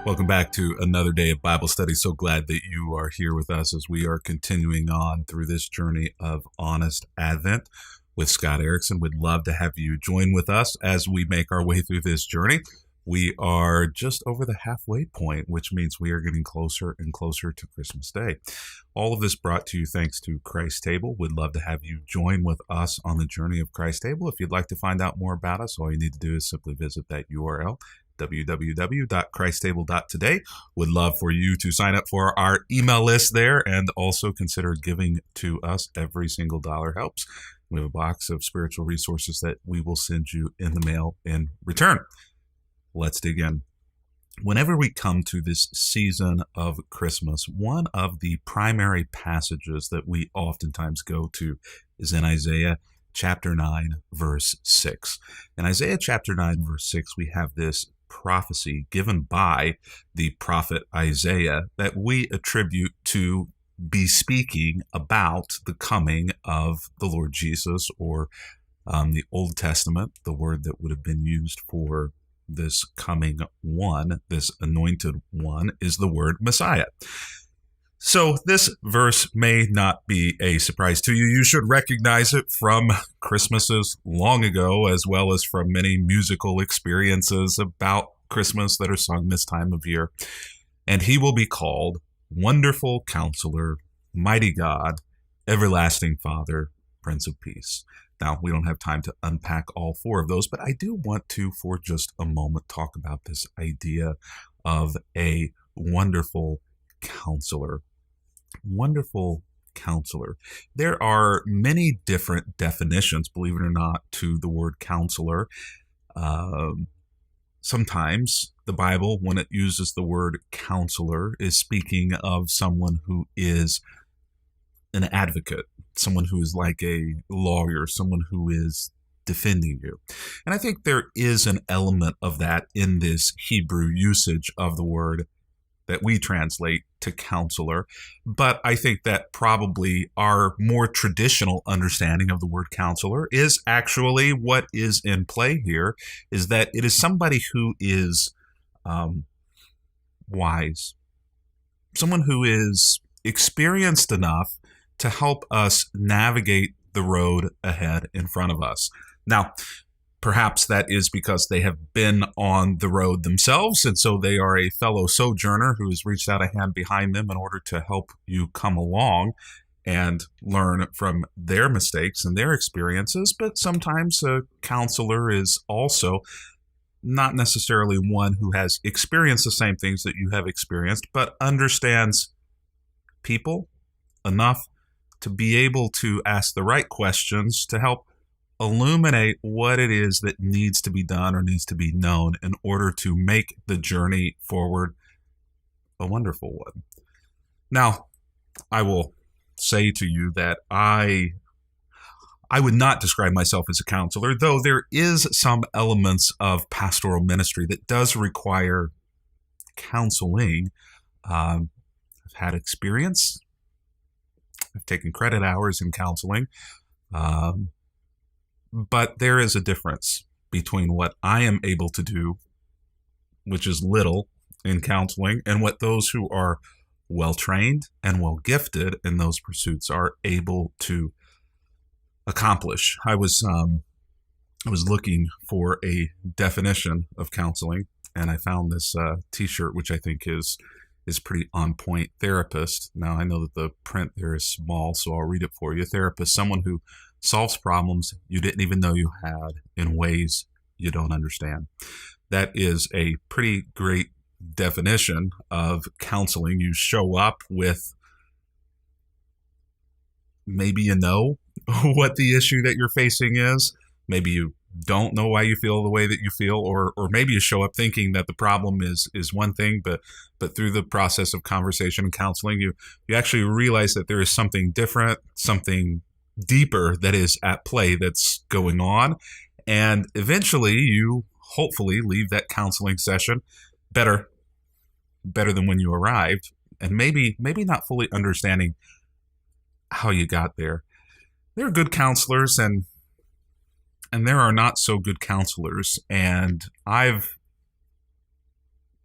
Welcome back to another day of Bible study. So glad that you are here with us as we are continuing on through this journey of Honest Advent with Scott Erickson. We'd love to have you join with us as we make our way through this journey. We are just over the halfway point, which means we are getting closer and closer to Christmas Day. All of this brought to you thanks to Christ Table. We'd love to have you join with us on the journey of Christ Table. If you'd like to find out more about us, all you need to do is simply visit that URL, www.christtable.today. Would love for you to sign up for our email list there and also consider giving to us. Every single dollar helps. We have a box of spiritual resources that we will send you in the mail in return. Let's dig in. Whenever we come to this season of Christmas, one of the primary passages that we oftentimes go to is in Isaiah chapter 9, verse 6. In Isaiah chapter 9, verse 6, we have this prophecy given by the prophet Isaiah that we attribute to be speaking about the coming of the Lord Jesus, or the Old Testament, the word that would have been used for this coming one, this anointed one, is the word Messiah. So this verse may not be a surprise to you. You should recognize it from Christmases long ago, as well as from many musical experiences about Christmas that are sung this time of year. And he will be called Wonderful Counselor, Mighty God, Everlasting Father, Prince of Peace. Now, we don't have time to unpack all four of those, but I do want to, for just a moment, talk about this idea of a wonderful counselor. Wonderful counselor. There are many different definitions, believe it or not, to the word counselor. Sometimes the Bible, when it uses the word counselor, is speaking of someone who is an advocate, someone who is like a lawyer, someone who is defending you. And I think there is an element of that in this Hebrew usage of the word that we translate to counselor. But I think that probably our more traditional understanding of the word counselor is actually what is in play here, is that it is somebody who is wise, someone who is experienced enough to help us navigate the road ahead in front of us. Now, perhaps that is because they have been on the road themselves, and so they are a fellow sojourner who has reached out a hand behind them in order to help you come along and learn from their mistakes and their experiences. But sometimes a counselor is also not necessarily one who has experienced the same things that you have experienced, but understands people enough to be able to ask the right questions to help illuminate what it is that needs to be done or needs to be known in order to make the journey forward a wonderful one. Now, I will say to you that I would not describe myself as a counselor, though there is some elements of pastoral ministry that does require counseling. I've had experience. I've taken credit hours in counseling. But there is a difference between what I am able to do, which is little in counseling, and what those who are well-trained and well-gifted in those pursuits are able to accomplish. I was looking for a definition of counseling, and I found this T-shirt, which I think is pretty on point. Therapist. Now, I know that the print there is small, so I'll read it for you. Therapist, someone who solves problems you didn't even know you had in ways you don't understand. That is a pretty great definition of counseling. You show up with maybe you know what the issue that you're facing is. Maybe you don't know why you feel the way that you feel, or maybe you show up thinking that the problem is one thing, but through the process of conversation and counseling, you actually realize that there is something different, something deeper that is at play that's going on, and eventually you hopefully leave that counseling session better than when you arrived, and maybe not fully understanding how you got there. There are good counselors and there are not so good counselors, and I've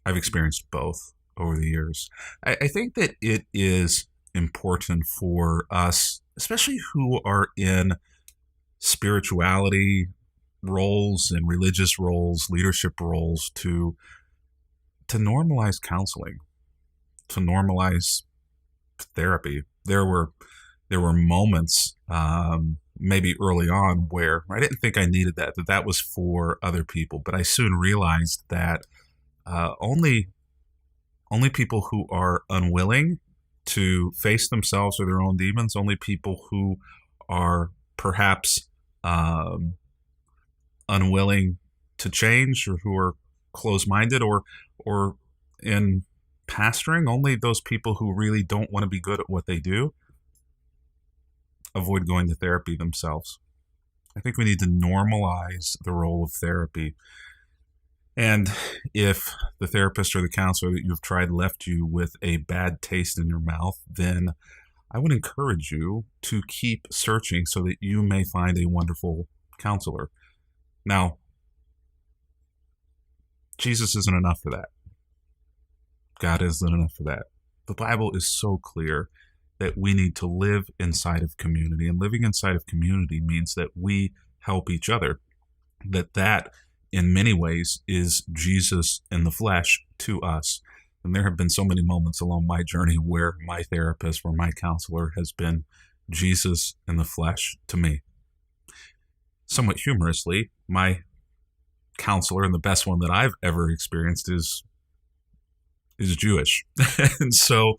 I've experienced both over the years. I think that it is important for us, especially who are in spirituality roles and religious roles, leadership roles, to normalize counseling, to normalize therapy. There were moments, maybe early on, where I didn't think I needed that was for other people. But I soon realized that only people who are unwilling to face themselves or their own demons, only people who are perhaps unwilling to change, or who are closed-minded, or in pastoring, only those people who really don't want to be good at what they do avoid going to therapy themselves. I think we need to normalize the role of therapy. And if the therapist or the counselor that you've tried left you with a bad taste in your mouth, then I would encourage you to keep searching so that you may find a wonderful counselor. Now, Jesus isn't enough for that. God isn't enough for that. The Bible is so clear that we need to live inside of community, and living inside of community means that we help each other. That in many ways is Jesus in the flesh to us. And there have been so many moments along my journey where my therapist or my counselor has been Jesus in the flesh to me. Somewhat humorously, my counselor, and the best one that I've ever experienced, is Jewish. And so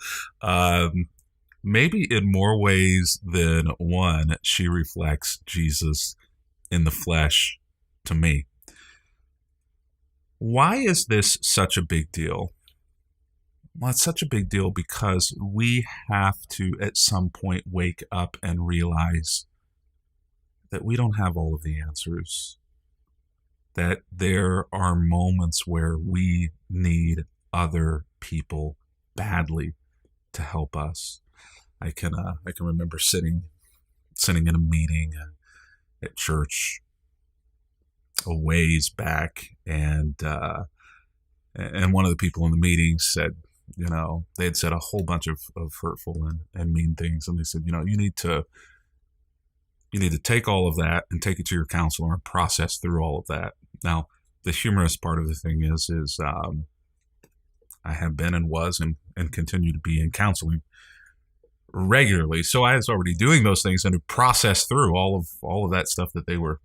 maybe in more ways than one, she reflects Jesus in the flesh to me. Why is this such a big deal? Well, it's such a big deal because we have to, at some point, wake up and realize that we don't have all of the answers, that there are moments where we need other people badly to help us. I can remember sitting in a meeting at church a ways back, and one of the people in the meeting said, they had said a whole bunch of hurtful and mean things, and they said, you need to take all of that and take it to your counselor and process through all of that. Now, the humorous part of the thing is I have been and was and continue to be in counseling regularly, so I was already doing those things and to process through all of that stuff that they were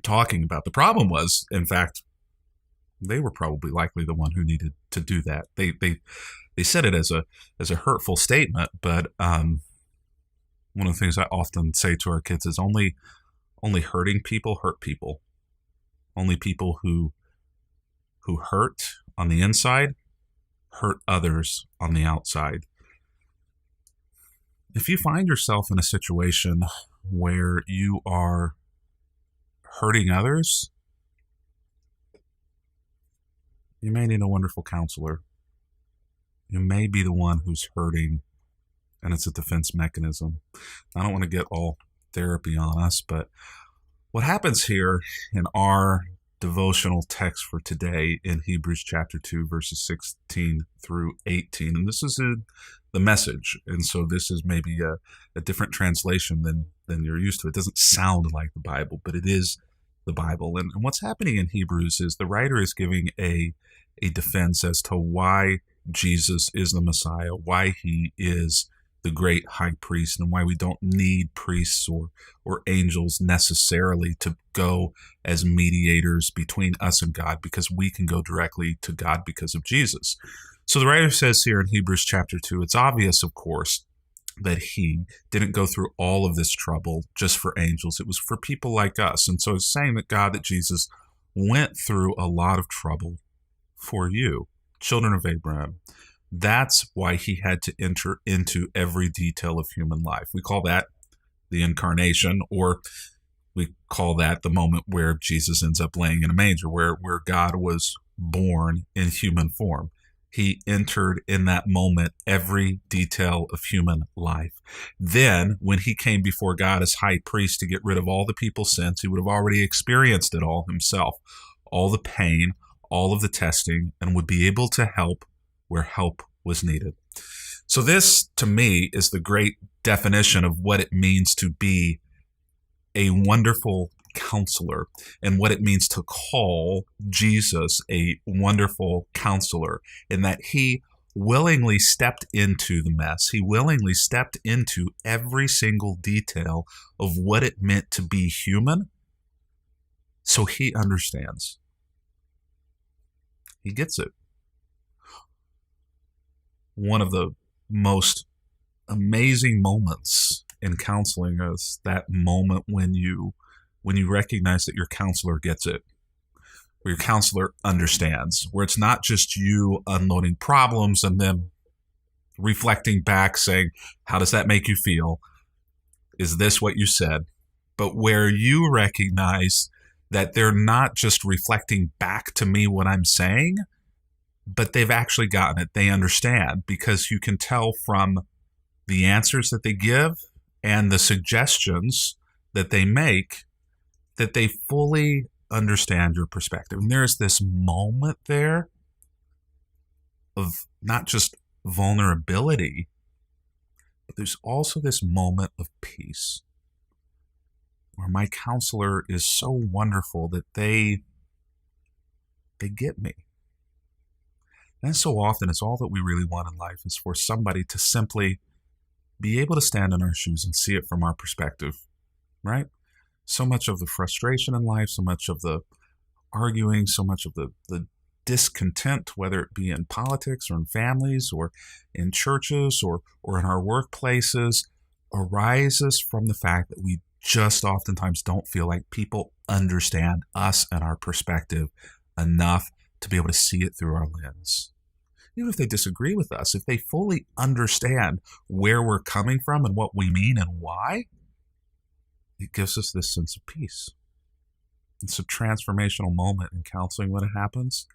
talking about. The problem was, in fact, they were probably likely the one who needed to do that. They said it as a hurtful statement, but one of the things I often say to our kids is only hurting people hurt people. Only people who hurt on the inside hurt others on the outside. If you find yourself in a situation where you are hurting others, you may need a wonderful counselor. You may be the one who's hurting, and it's a defense mechanism. I don't want to get all therapy on us, but what happens here in our devotional text for today in Hebrews chapter 2, verses 16 through 18, and this is the Message, and so this is maybe a different translation than you're used to. It doesn't sound like the Bible, but it is the Bible. And what's happening in Hebrews is the writer is giving a defense as to why Jesus is the Messiah, why he is the great high priest, and why we don't need priests or angels necessarily to go as mediators between us and God, because we can go directly to God because of Jesus. So the writer says here in Hebrews chapter 2, it's obvious, of course, that he didn't go through all of this trouble just for angels. It was for people like us. And so it's saying that Jesus went through a lot of trouble for you, children of Abraham. That's why he had to enter into every detail of human life. We call that the incarnation, or we call that the moment where Jesus ends up laying in a manger, where God was born in human form. He entered in that moment every detail of human life. Then, when he came before God as high priest to get rid of all the people's sins, he would have already experienced it all himself. All the pain, all of the testing, and would be able to help where help was needed. So this, to me, is the great definition of what it means to be a wonderful counselor, and what it means to call Jesus a wonderful counselor, in that he willingly stepped into the mess. He willingly stepped into every single detail of what it meant to be human, so he understands. He gets it. One of the most amazing moments in counseling is that moment when you recognize that your counselor gets it, where your counselor understands, where it's not just you unloading problems and then reflecting back saying, how does that make you feel? Is this what you said? But where you recognize that they're not just reflecting back to me what I'm saying, but they've actually gotten it. They understand, because you can tell from the answers that they give and the suggestions that they make that they fully understand your perspective. And there's this moment there of not just vulnerability, but there's also this moment of peace, where my counselor is so wonderful that they get me. And so often, it's all that we really want in life, is for somebody to simply be able to stand in our shoes and see it from our perspective, right? So much of the frustration in life, so much of the arguing, so much of the discontent, whether it be in politics or in families or in churches or in our workplaces, arises from the fact that we just oftentimes don't feel like people understand us and our perspective enough to be able to see it through our lens. Even if they disagree with us, if they fully understand where we're coming from and what we mean and why, it gives us this sense of peace. It's a transformational moment in counseling when it happens.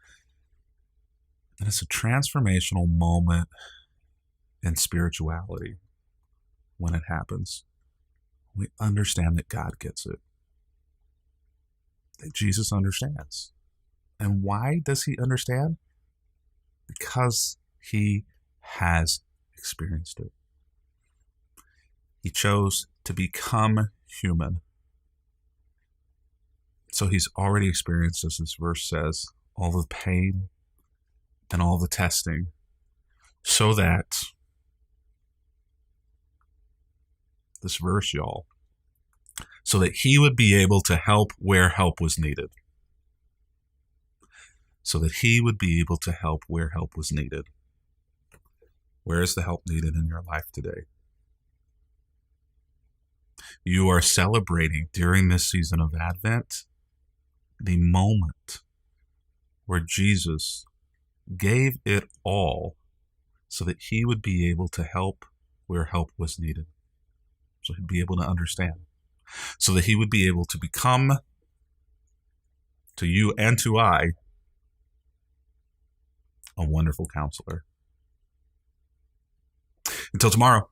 And it's a transformational moment in spirituality when it happens. We understand that God gets it, that Jesus understands. And why does he understand? Because he has experienced it. He chose to become human. So he's already experienced, as this verse says, all the pain and all the testing, so that, this verse, y'all, so that he would be able to help where help was needed. So that he would be able to help where help was needed. Where is the help needed in your life today? You are celebrating during this season of Advent the moment where Jesus gave it all so that he would be able to help where help was needed. So he'd be able to understand. So that he would be able to become, to you and to I, a wonderful counselor. Until tomorrow.